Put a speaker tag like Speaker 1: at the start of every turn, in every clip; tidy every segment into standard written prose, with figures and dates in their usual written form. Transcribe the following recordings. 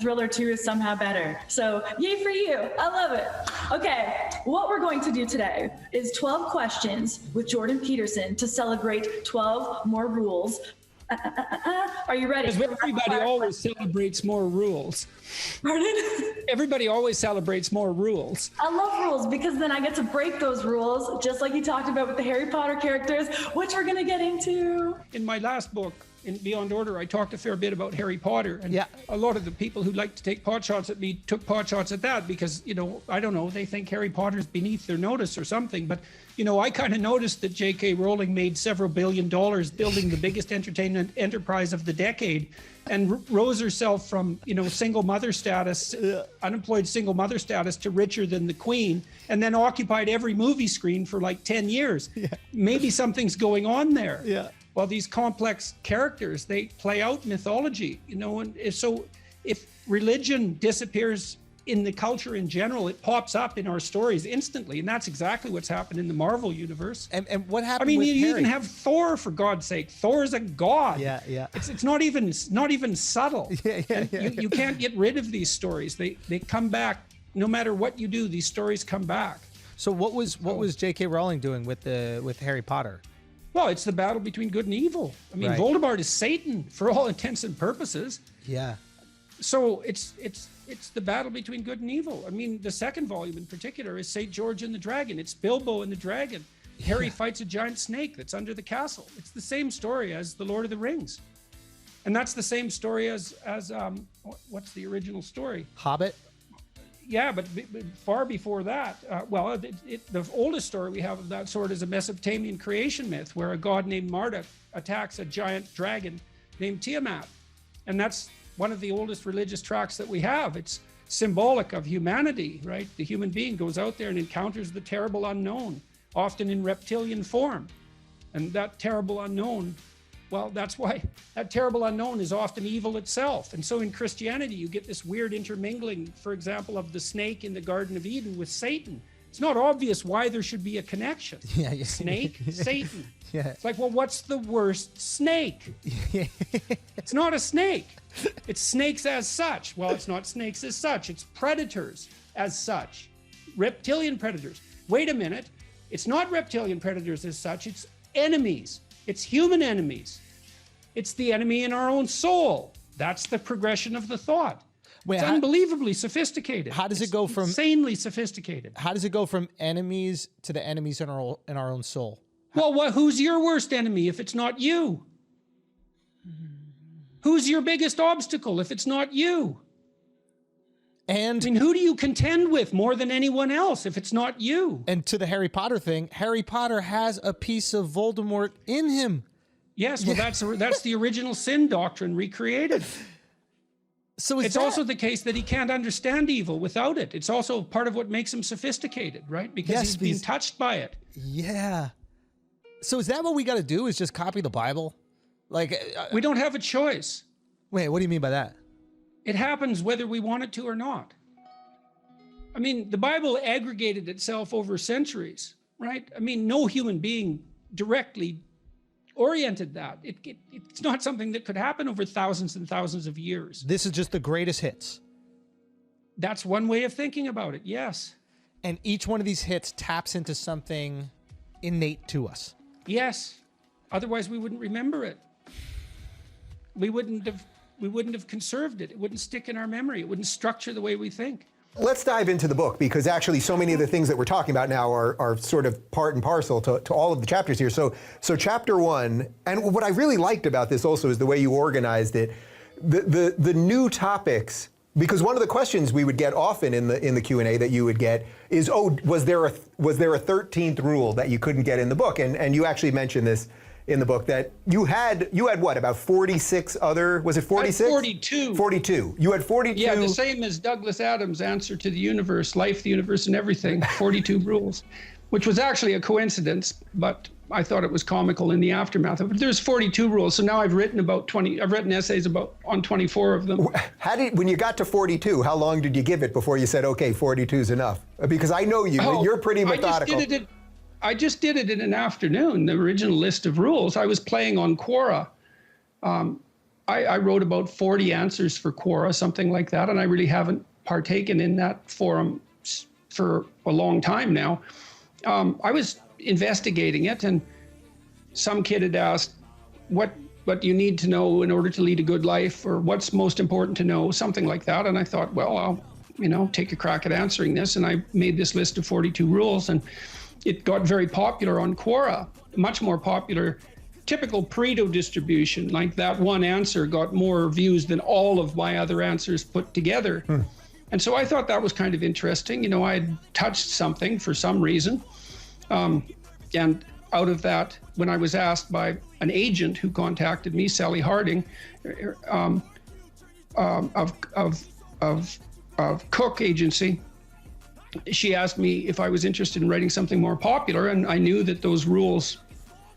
Speaker 1: Thriller 2 is somehow better. So yay for you. I love it. Okay, what we're going to do today is 12 questions with Jordan Peterson to celebrate 12 more rules. Are you ready?
Speaker 2: Because everybody always celebrates more rules.
Speaker 1: Pardon?
Speaker 2: Everybody always celebrates more rules.
Speaker 1: I love rules because then I get to break those rules, just like you talked about with the Harry Potter characters, which we're going to get into.
Speaker 2: In my last book, in Beyond Order, I talked a fair bit about Harry Potter. And a lot of the people who like to take pot shots at me took pot shots at that because, you know, I don't know, they think Harry Potter's beneath their notice or something. But, you know, I kind of noticed that J.K. Rowling made several $1 billion building the biggest entertainment enterprise of the decade and rose herself from, you know, single mother status, unemployed single mother status to richer than the Queen, and then occupied every movie screen for like 10 years. Maybe something's going on there. Well, these complex characters, they play out mythology, you know, and so if religion disappears in the culture in general, it pops up in our stories instantly, and that's exactly what's happened in the Marvel universe.
Speaker 3: And what happened?
Speaker 2: I mean,
Speaker 3: with
Speaker 2: you
Speaker 3: Harry?
Speaker 2: even have Thor, for God's sake. Thor is a god. It's not even subtle. You can't get rid of these stories. They come back no matter what you do. These stories come back.
Speaker 3: So what was J.K. Rowling doing with Harry Potter?
Speaker 2: Well, it's the battle between good and evil. I mean, Voldemort is Satan for all intents and purposes. So it's the battle between good and evil. I mean, the second volume in particular is St. George and the Dragon. It's Bilbo and the Dragon. Harry fights a giant snake that's under the castle. It's the same story as The Lord of the Rings. And that's the same story as what's the original story?
Speaker 3: Hobbit?
Speaker 2: Yeah, but far before that, the oldest story we have of that sort is a Mesopotamian creation myth where a god named Marduk attacks a giant dragon named Tiamat. And that's one of the oldest religious tracts that we have. It's symbolic of humanity, right? The human being goes out there and encounters the terrible unknown, often in reptilian form. And that terrible unknown, well, that's why that terrible unknown is often evil itself. And so in Christianity, you get this weird intermingling, for example, of the snake in the Garden of Eden with Satan. It's not obvious why there should be a connection. Snake, Satan. It's like, well, what's the worst snake? It's not a snake. It's snakes as such. Well, it's not snakes as such. It's predators as such. Reptilian predators. Wait a minute. It's not reptilian predators as such. It's enemies. It's human enemies. It's the enemy in our own soul. That's the progression of the thought. It's unbelievably sophisticated.
Speaker 3: How does it go from
Speaker 2: insanely sophisticated?
Speaker 3: How does it go from enemies to the enemies in our own soul?
Speaker 2: Well, who's your worst enemy if it's not you? Who's your biggest obstacle if it's not you?
Speaker 3: And
Speaker 2: I mean, who do you contend with more than anyone else if it's not you?
Speaker 3: And to the Harry Potter thing, Harry Potter has a piece of Voldemort in him.
Speaker 2: Yes, well, that's the original sin doctrine recreated.
Speaker 3: So
Speaker 2: it's also the case that he can't understand evil without it. It's also part of what makes him sophisticated, right? Because he's been touched by it.
Speaker 3: Yeah. So is that what we got to do? Is just copy the Bible? Like
Speaker 2: we don't have a choice.
Speaker 3: Wait, what do you mean by that?
Speaker 2: It happens whether we want it to or not. I mean, the Bible aggregated itself over centuries, right? I mean, no human being directly oriented that. It's not something that could happen over thousands and thousands of years.
Speaker 3: This is just the greatest hits.
Speaker 2: That's one way of thinking about it, yes.
Speaker 3: And each one of these hits taps into something innate to us.
Speaker 2: Yes. Otherwise, we wouldn't remember it. We wouldn't have conserved it. It wouldn't stick in our memory. It wouldn't structure the way we think.
Speaker 4: Let's dive into the book, because actually so many of the things that we're talking about now are sort of part and parcel to all of the chapters here. So chapter 1, and what I really liked about this also is the way you organized it, the new topics, because one of the questions we would get often in the Q&A that you would get is, oh, was there a 13th rule that you couldn't get in the book? And you actually mentioned this in the book, that you had what, about 46 other, was it 46?
Speaker 2: 42.
Speaker 4: 42. You had 42.
Speaker 2: Yeah, the same as Douglas Adams' answer to the universe, life, the universe, and everything, 42 rules, which was actually a coincidence, but I thought it was comical in the aftermath of it. There's 42 rules, so now I've written essays on 24 of them.
Speaker 4: When you got to 42, how long did you give it before you said, okay, 42 is enough? Because I know you're pretty methodical.
Speaker 2: I just did it in an afternoon, the original list of rules. I was playing on Quora. I I wrote about 40 answers for Quora, something like that, and I really haven't partaken in that forum for a long time now. I was investigating it, and some kid had asked, what do you need to know in order to lead a good life, or what's most important to know, something like that. And I thought, well, I'll take a crack at answering this. And I made this list of 42 rules, and it got very popular on Quora, much more popular. Typical Pareto distribution, like that one answer got more views than all of my other answers put together. And so I thought that was kind of interesting. I had touched something for some reason. And out of that, when I was asked by an agent who contacted me, Sally Harding, of Cook Agency, she asked me if I was interested in writing something more popular, and I knew that those rules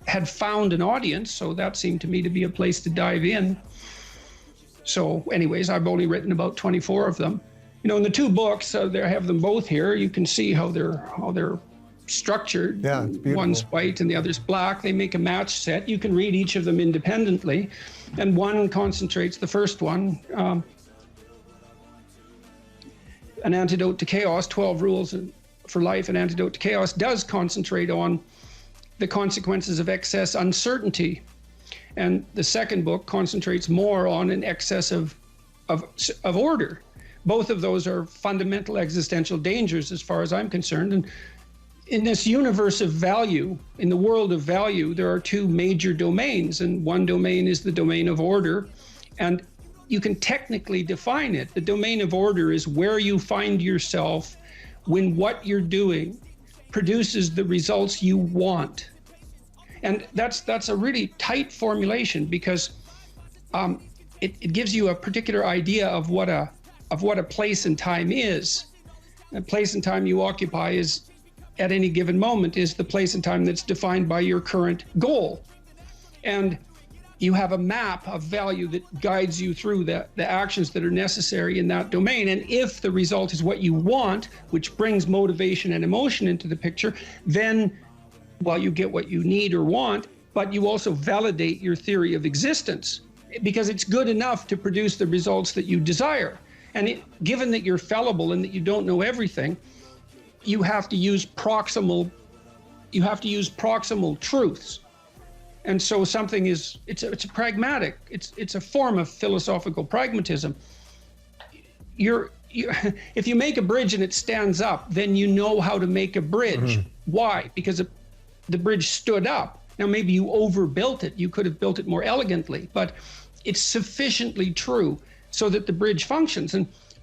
Speaker 2: had found an audience, so that seemed to me to be a place to dive in. So anyways, I've only written about 24 of them. In the two books, I have them both here. You can see how they're structured.
Speaker 4: Yeah, it's beautiful.
Speaker 2: One's white and the other's black. They make a match set. You can read each of them independently, and one concentrates, the first one, An Antidote to Chaos, 12 Rules for Life, An Antidote to Chaos, does concentrate on the consequences of excess uncertainty. And the second book concentrates more on an excess of order. Both of those are fundamental existential dangers as far as I'm concerned. And in this universe of value, in the world of value, there are two major domains, and one domain is the domain of order, and you can technically define it. The domain of order is where you find yourself when what you're doing produces the results you want. And that's a really tight formulation, because it gives you a particular idea of what a place and time is. The place and time you occupy is, at any given moment, is the place and time that's defined by your current goal. And you have a map of value that guides you through the actions that are necessary in that domain. And if the result is what you want, which brings motivation and emotion into the picture, then, well, you get what you need or want, but you also validate your theory of existence, because it's good enough to produce the results that you desire. And given that you're fallible and that you don't know everything, you have to use proximal truths. And so something is, it's a pragmatic, it's a form of philosophical pragmatism. If you make a bridge and it stands up, then you know how to make a bridge. Why? Because the bridge stood up. Now, maybe you overbuilt it. You could have built it more elegantly, but it's sufficiently true so that the bridge functions. And